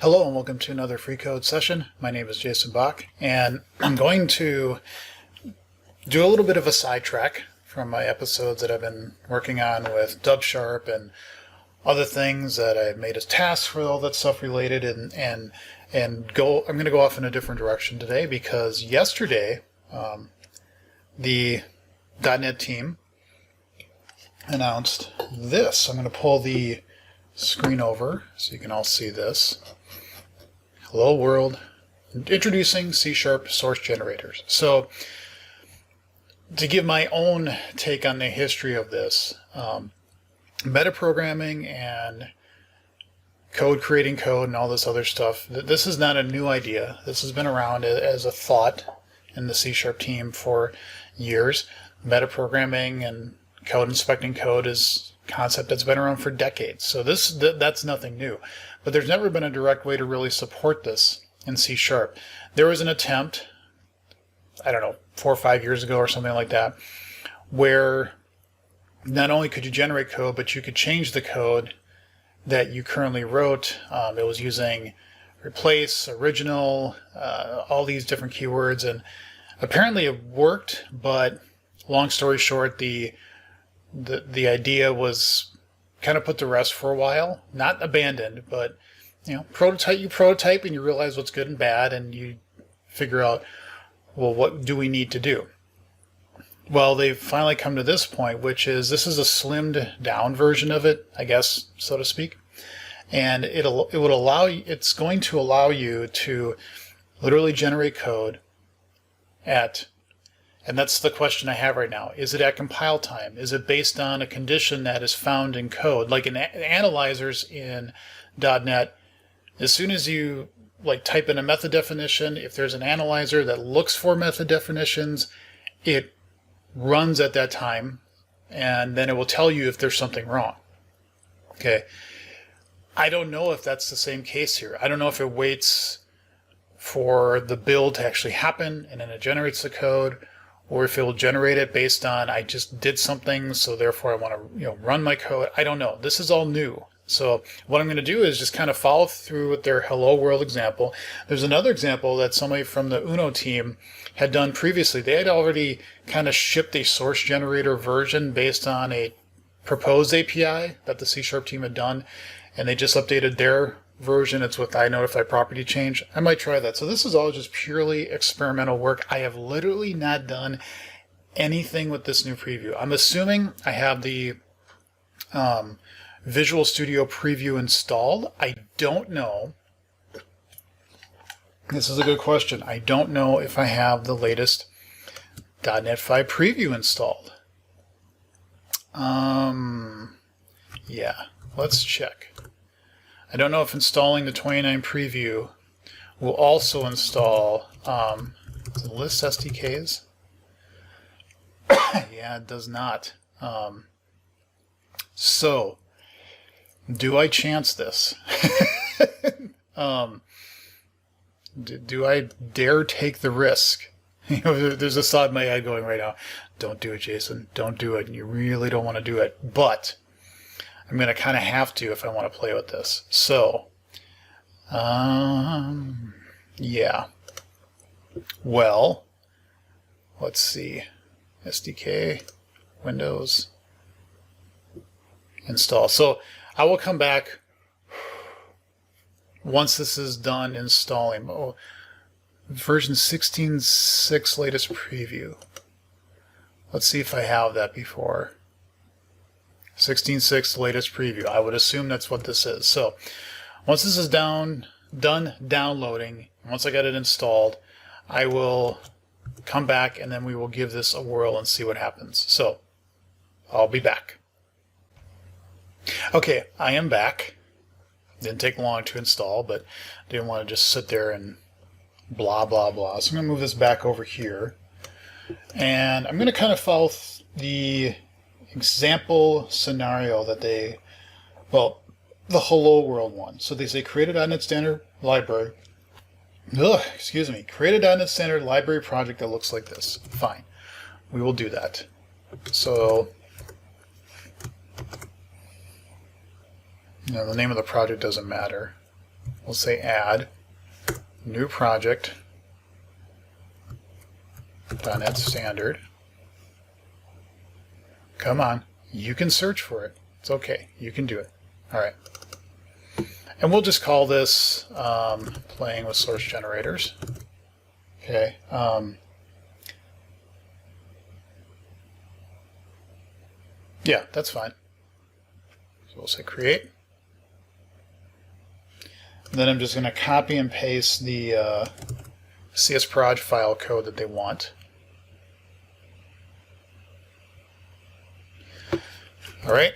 Hello and welcome to another free code session. My name is Jason Bach, and I'm going to do a little bit of a sidetrack from my episodes that I've been working on with Dub Sharp and other things that I've made as tasks for all that stuff related, I'm going to go off in a different direction today because yesterday the .NET team announced this. I'm going to pull the screen over so you can all see this. Hello world, introducing C# source generators. So to give my own take on the history of this, metaprogramming and creating code and all this other stuff, this is not a new idea. This has been around as a thought in the C# team for years. Metaprogramming and code inspecting code is a concept that's been around for decades. So that's nothing new. But there's never been a direct way to really support this in C#. There was an attempt, I don't know, 4 or 5 years ago or something like that, where not only could you generate code, but you could change the code that you currently wrote. It was using replace, original, all these different keywords, and apparently it worked, but long story short, the idea was kind of put to rest for a while, not abandoned, but you prototype and you realize what's good and bad, and you figure out, well, what do we need to do? Well, they've finally come to this point, which is this is a slimmed down version of it, I guess, so to speak, and it's going to allow you to literally generate code and that's the question I have right now. Is it at compile time? Is it based on a condition that is found in code? Like in analyzers in .NET, as soon as you type in a method definition, if there's an analyzer that looks for method definitions, it runs at that time, and then it will tell you if there's something wrong. Okay. I don't know if that's the same case here. I don't know if it waits for the build to actually happen and then it generates the code, or if it will generate it based on I just did something, so therefore I want to run my code. I don't know. This is all new. So what I'm going to do is just kind of follow through with their hello world example. There's another example that somebody from the Uno team had done previously. They had already kind of shipped a source generator version based on a proposed API that the C# team had done, and they just updated their version. It's with iNotify property change. I might try that. So this is all just purely experimental work. I have literally not done anything with this new preview. I'm assuming I have the Visual Studio Preview installed. I don't know. This is a good question. I don't know if I have the latest .NET 5 preview installed. Yeah, let's check. I don't know if installing the 29 preview will also install list SDKs. Yeah, it does not. So, do I chance this? Do I dare take the risk? There's a thought in my head going right now. Don't do it, Jason. Don't do it. You really don't want to do it. But I'm going to kind of have to if I want to play with this. So, yeah. Well, let's see. SDK, Windows, install. So I will come back once this is done installing. Oh, version 16.6 latest preview. Let's see if I have that before. 16.6 latest preview. I would assume that's what this is. So once this is done downloading, once I get it installed, I will come back and then we will give this a whirl and see what happens. So I'll be back. Okay, I am back. Didn't take long to install, but didn't want to just sit there and blah, blah, blah. So I'm going to move this back over here. And I'm going to kind of follow the example scenario that the hello world one. So they say create a .NET standard library. Create a .NET standard library project that looks like this. Fine. We will do that. So the name of the project doesn't matter. We'll say add new project .NET Standard. Come on, you can search for it. It's okay, you can do it. All right. And we'll just call this playing with source generators. Okay. Yeah, that's fine. So we'll say create. And then I'm just going to copy and paste the csproj file code that they want. All right,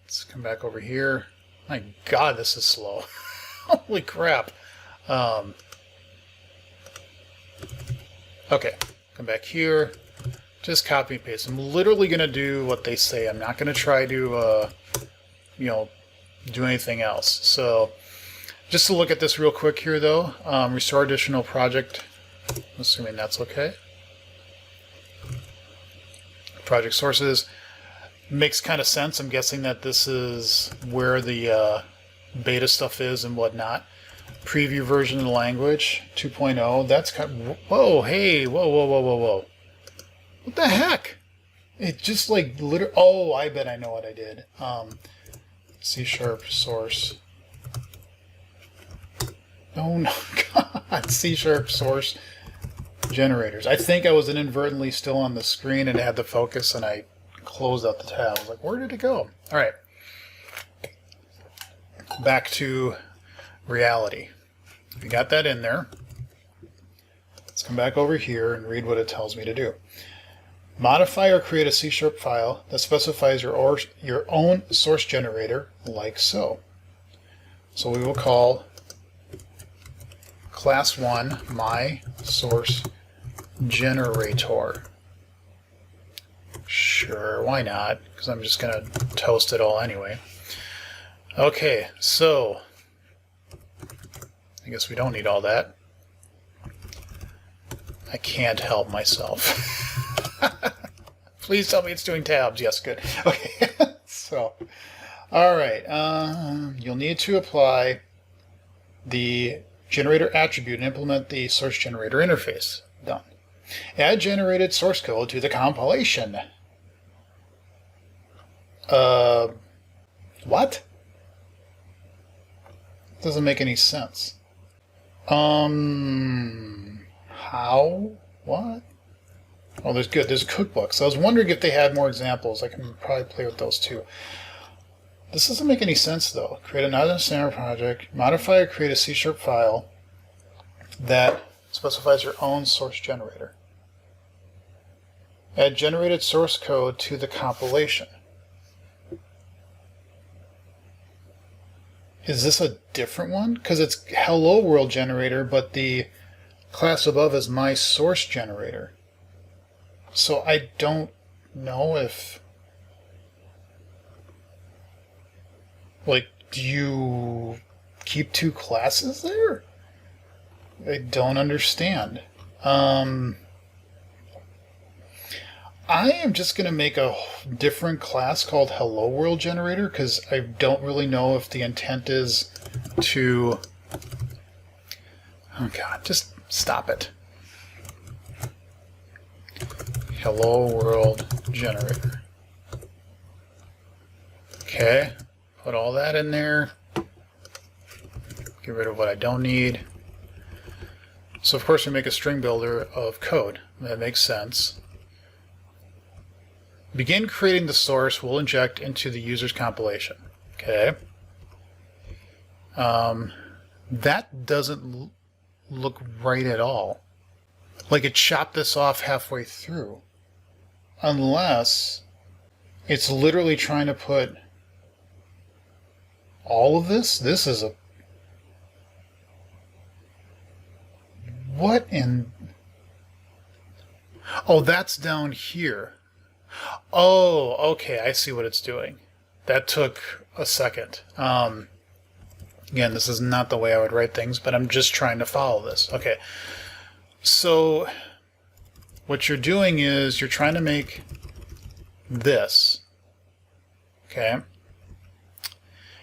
let's come back over here. My God, this is slow. Holy crap. Okay, come back here. Just copy and paste. I'm literally going to do what they say. I'm not going to try to, do anything else. So just to look at this real quick here, though, restore additional project, assuming that's okay. Project sources. Makes kind of sense. I'm guessing that this is where the beta stuff is and whatnot. Preview version of the language 2.0. That's kind of, whoa, hey, whoa. What the heck? It just like literally, oh, I bet I know what I did. C# source. Oh no, God, C# source generators. I think I was inadvertently still on the screen and had the focus and I closed out the tab. I was like, where did it go? All right. Back to reality. We got that in there. Let's come back over here and read what it tells me to do. Modify or create a C# file that specifies your own source generator, like so. So we will call class 1 my source generator. Sure, why not? Because I'm just going to toast it all anyway. Okay, so I guess we don't need all that. I can't help myself. Please tell me it's doing tabs. Yes, good. Okay, so, all right. You'll need to apply the generator attribute and implement the source generator interface. Done. Add generated source code to the compilation. What? Doesn't make any sense. How? What? Oh, there's cookbooks. I was wondering if they had more examples. I can probably play with those too. This doesn't make any sense though. Create another standard project, modify or create a C# file that specifies your own source generator. Add generated source code to the compilation. Is this a different one? Because it's Hello World generator, but the class above is my source generator. So I don't know if, like, do you keep two classes there? I don't understand. I am just going to make a different class called Hello World Generator because I don't really know if the intent is to... Oh God, just stop it. Hello World Generator. Okay, put all that in there. Get rid of what I don't need. So of course we make a string builder of code. That makes sense. Begin creating the source we'll inject into the user's compilation. Okay. That doesn't look right at all. Like it chopped this off halfway through. Unless it's literally trying to put all of this. This is a... What in... Oh, that's down here. Oh, okay, I see what it's doing. That took a second. Again, this is not the way I would write things, but I'm just trying to follow this. Okay, so what you're doing is you're trying to make this, okay?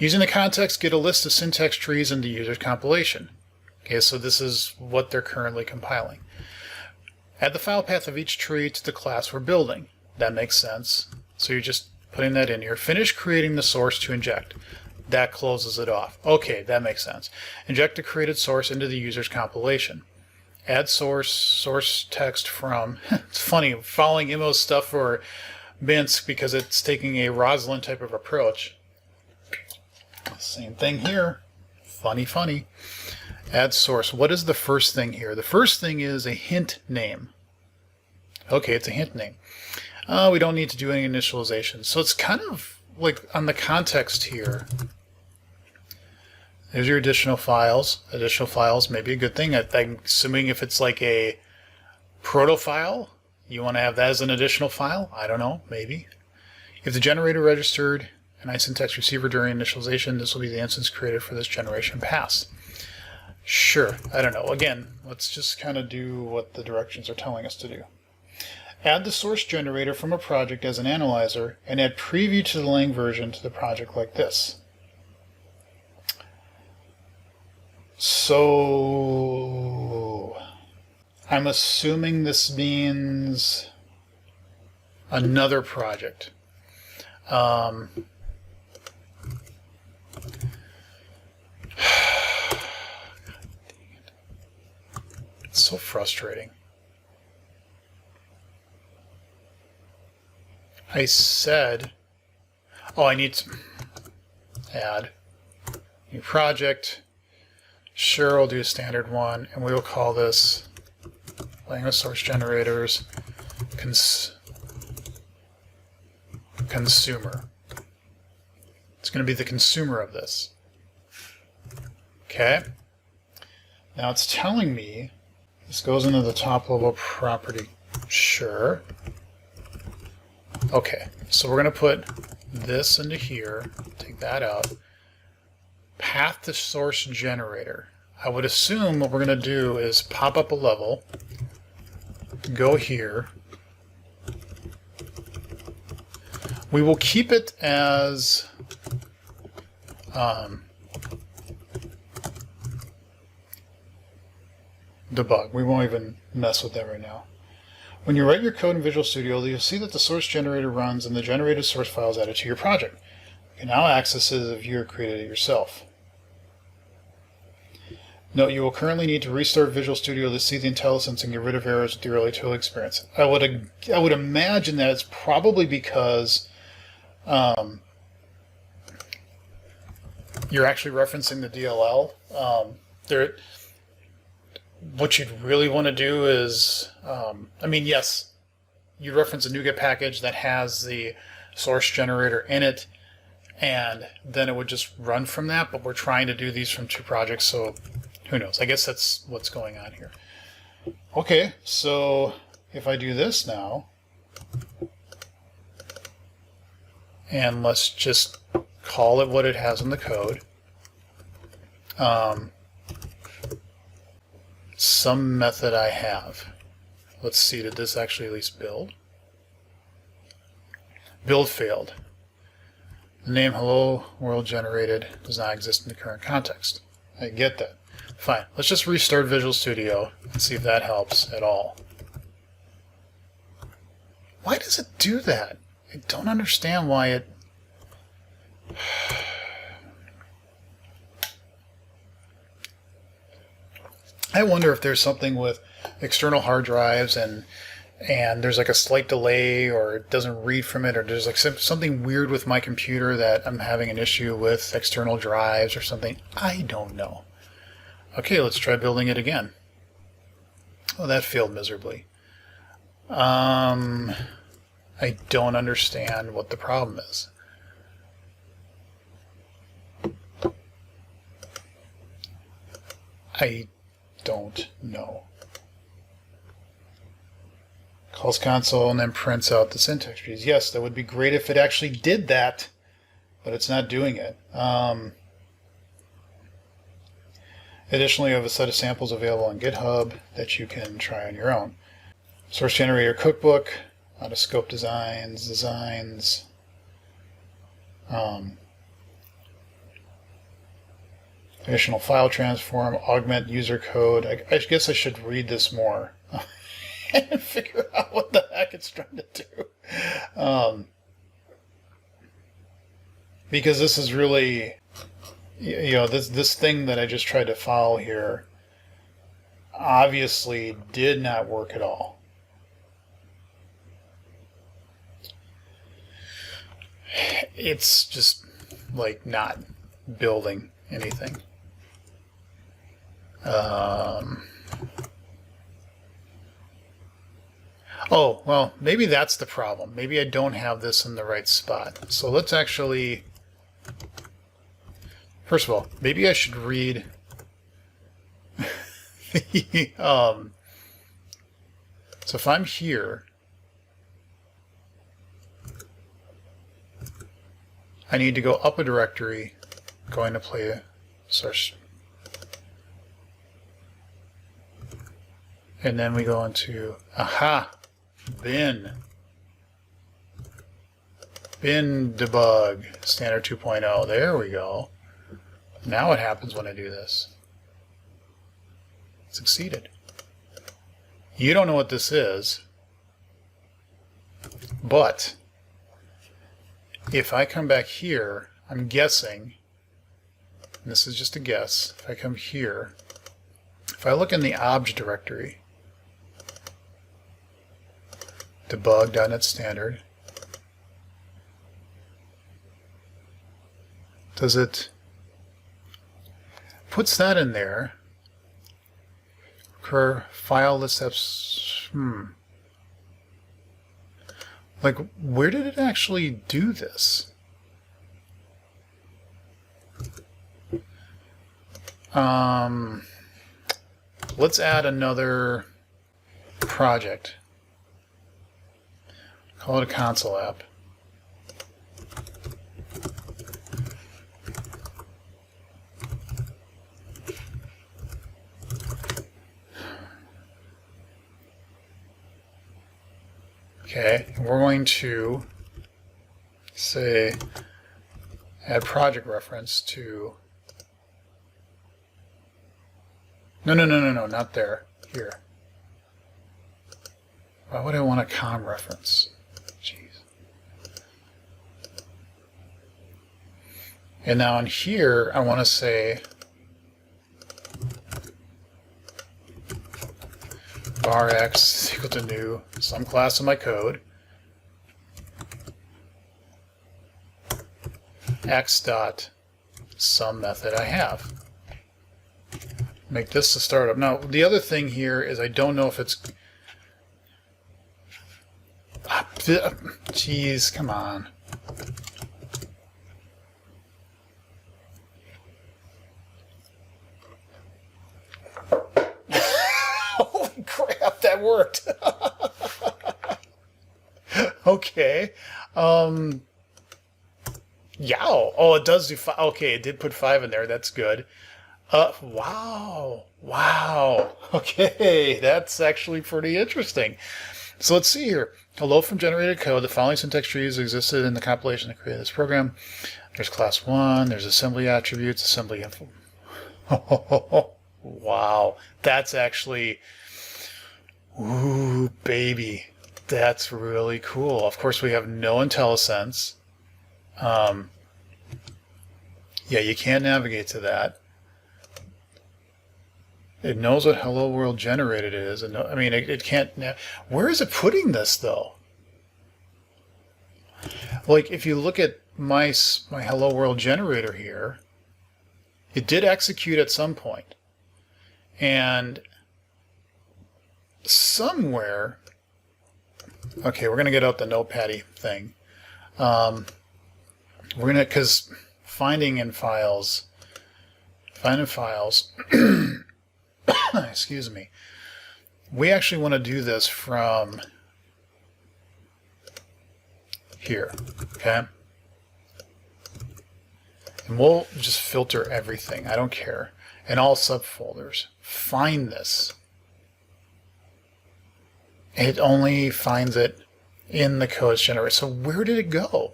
Using the context, get a list of syntax trees in the user's compilation. Okay, so this is what they're currently compiling. Add the file path of each tree to the class we're building. That makes sense. So you're just putting that in here. Finish creating the source to inject. That closes it off. Okay, that makes sense. Inject the created source into the user's compilation. Add source text from. It's funny, following Immo's stuff for Minsk because it's taking a Roslyn type of approach. Same thing here. Funny. Add source. What is the first thing here? The first thing is a hint name. Okay, it's a hint name. We don't need to do any initialization. So it's kind of like on the context here. There's your additional files. Additional files may be a good thing. I'm assuming if it's like a proto file, you want to have that as an additional file. I don't know, maybe. If the generator registered an isyntax receiver during initialization, this will be the instance created for this generation pass. Sure, I don't know. Again, let's just kind of do what the directions are telling us to do. Add the source generator from a project as an analyzer and add preview to the lang version to the project like this. So I'm assuming this means another project. It's so frustrating. I said, oh, I need to add new project. Sure, I'll do a standard one, and we will call this language source generators consumer. It's going to be the consumer of this. Okay. Now it's telling me this goes into the top level property. Sure. Okay, so we're going to put this into here, take that out. Path to source generator. I would assume what we're going to do is pop up a level, go here. We will keep it as debug. We won't even mess with that right now. When you write your code in Visual Studio, you'll see that the source generator runs and the generated source file is added to your project. You can now access it if you created it yourself. Note, you will currently need to restart Visual Studio to see the IntelliSense and get rid of errors with the early tool experience. I would imagine that it's probably because you're actually referencing the DLL. What you'd really want to do is, I mean, yes, you reference a NuGet package that has the source generator in it, and then it would just run from that, but we're trying to do these from two projects, so who knows? I guess that's what's going on here. Okay, so if I do this now, and let's just call it what it has in the code. Some method I have. Let's see, did this actually at least build? Build failed. The name hello world generated does not exist in the current context. I get that. Fine, let's just restart Visual Studio and see if that helps at all. Why does it do that? I don't understand why it... I wonder if there's something with external hard drives and there's like a slight delay, or it doesn't read from it, or there's like something weird with my computer that I'm having an issue with external drives or something. I don't know. Okay, let's try building it again. Oh, that failed miserably. I don't understand what the problem is. I don't know. Calls console and then prints out the syntax trees. Yes, that would be great if it actually did that, but it's not doing it. Additionally, you have a set of samples available on GitHub that you can try on your own. Source generator cookbook, out of scope designs. Additional file transform, augment user code. I guess I should read this more and figure out what the heck it's trying to do. Because this is really, this thing that I just tried to follow here obviously did not work at all. It's just like not building anything. Oh, well, maybe that's the problem. Maybe I don't have this in the right spot. So let's actually, first of all, maybe I should read so if I'm here, I need to go up a directory, going to play search, and then we go into bin debug standard 2.0. There we go. Now what happens when I do this? Succeeded. You don't know what this is, but if I come back here, I'm guessing, and this is just a guess, if I come here, if I look in the obj directory, debug.net standard, does it puts that in there? Per file list steps. Like, where did it actually do this? Let's add another project. Call it a console app. Okay, we're going to say add project reference to, no, not there, here. Why would I want a com reference? Jeez. And now in here, I want to say var x is equal to new some class of my code, x dot some method I have. Make this the startup. Now the other thing here is I don't know if it's, geez, come on. Holy crap, that worked. Okay. Yow. Oh, it does do 5. Okay, it did put 5 in there. That's good. Wow. Okay, that's actually pretty interesting. So let's see here. Hello from generated code. The following syntax trees existed in the compilation that created this program. There's class 1. There's assembly attributes, assembly info. Wow, that's actually, ooh, baby, that's really cool. Of course, we have no IntelliSense. Yeah, you can't navigate to that. It knows what hello world generated is, and I mean, it can't. Where is it putting this though? Like, if you look at my hello world generator here, it did execute at some point. And somewhere, okay, we're going to get out the notepad-y thing. We're going to, because finding files, excuse me, we actually want to do this from here, okay? And we'll just filter everything. I don't care. In all subfolders, find this. It only finds it in the codes generator. So where did it go?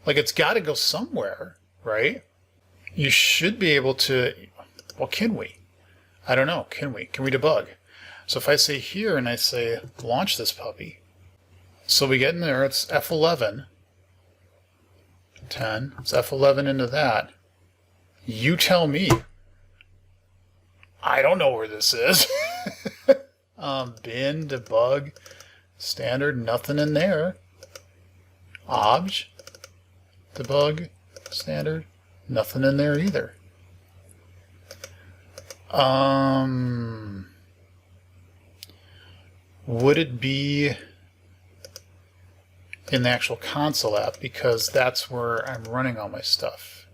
Like, it's got to go somewhere, right? you should be able to, well, can we? I don't know. Can we? Can we debug? So if I say here and I say launch this puppy, so we get in there, it's F11, 10, it's F11 into that. You tell me. I don't know where this is. Bin, debug, standard, nothing in there. Obj, debug, standard, nothing in there either. Would it be in the actual console app, because that's where I'm running all my stuff?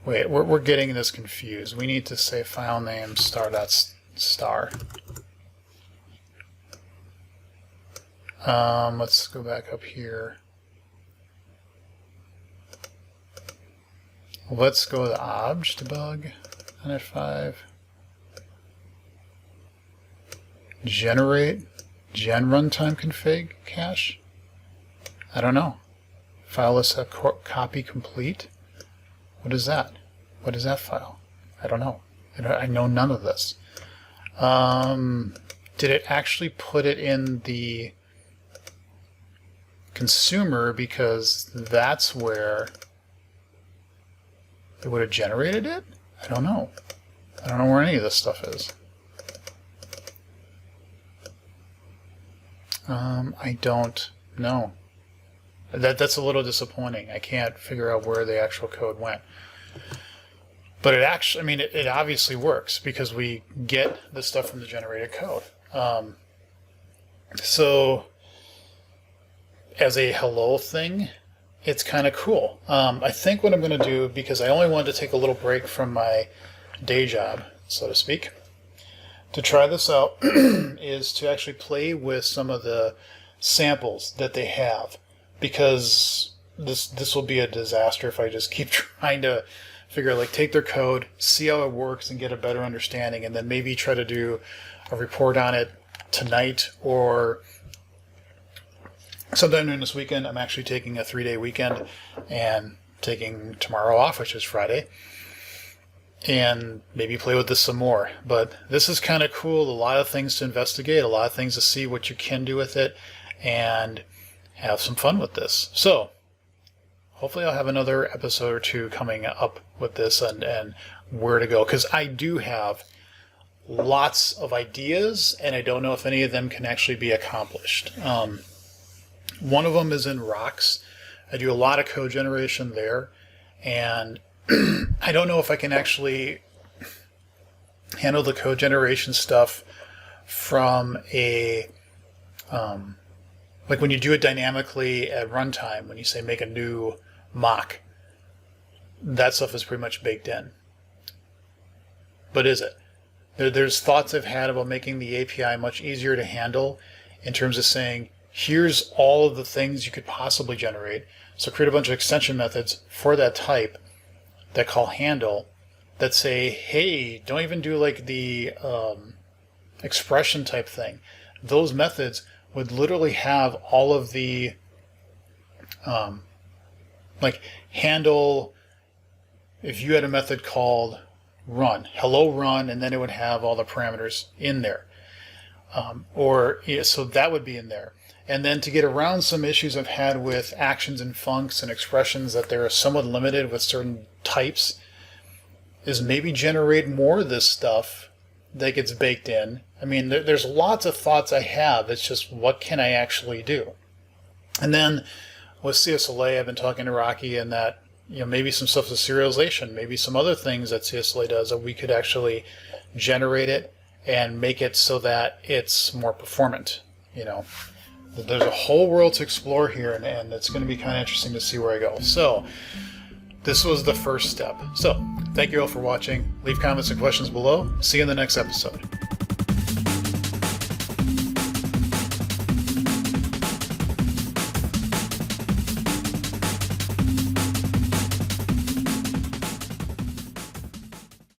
Wait, we're getting this confused. We need to say file name star.star. Let's go back up here. Let's go to obj debug, init5, generate gen runtime config cache. I don't know. File list copy complete. What is that? What is that file? I don't know. I know none of this. Did it actually put it in the consumer, because that's where it would have generated it? I don't know. I don't know where any of this stuff is. I don't know. That's a little disappointing. I can't figure out where the actual code went. But it actually, I mean, it obviously works because we get the stuff from the generated code. So as a hello thing, it's kind of cool. I think what I'm going to do, because I only wanted to take a little break from my day job, so to speak, to try this out, is to actually play with some of the samples that they have, because this will be a disaster if I just keep trying to figure out, like, take their code, see how it works, and get a better understanding, and then maybe try to do a report on it tonight or sometime during this weekend. I'm actually taking a 3-day weekend and taking tomorrow off, which is Friday, and maybe play with this some more. But this is kind of cool. A lot of things to investigate, a lot of things to see what you can do with it, and have some fun with this. So hopefully I'll have another episode or two coming up with this and where to go, because I do have lots of ideas and I don't know if any of them can actually be accomplished. One of them is in Rocks. I do a lot of code generation there, and I don't know if I can actually handle the code generation stuff from a like when you do it dynamically at runtime, when you say make a new mock, that stuff is pretty much baked in. But is it? There's thoughts I've had about making the API much easier to handle in terms of saying, here's all of the things you could possibly generate. So create a bunch of extension methods for that type that call handle, that say, hey, don't even do like the expression type thing. Those methods would literally have all of the like handle, if you had a method called run, hello run, and then it would have all the parameters in there. So that would be in there. And then to get around some issues I've had with actions and functs and expressions, that they're somewhat limited with certain types, is maybe generate more of this stuff that gets baked in. I mean, there's lots of thoughts I have. It's just, what can I actually do? And then with CSLA, I've been talking to Rocky, and that, you know, maybe some stuff with serialization, maybe some other things that CSLA does, that we could actually generate it and make it so that it's more performant. You know, there's a whole world to explore here, and it's going to be kind of interesting to see where I go. So this was the first step. So thank you all for watching. Leave comments and questions below. See you in the next episode.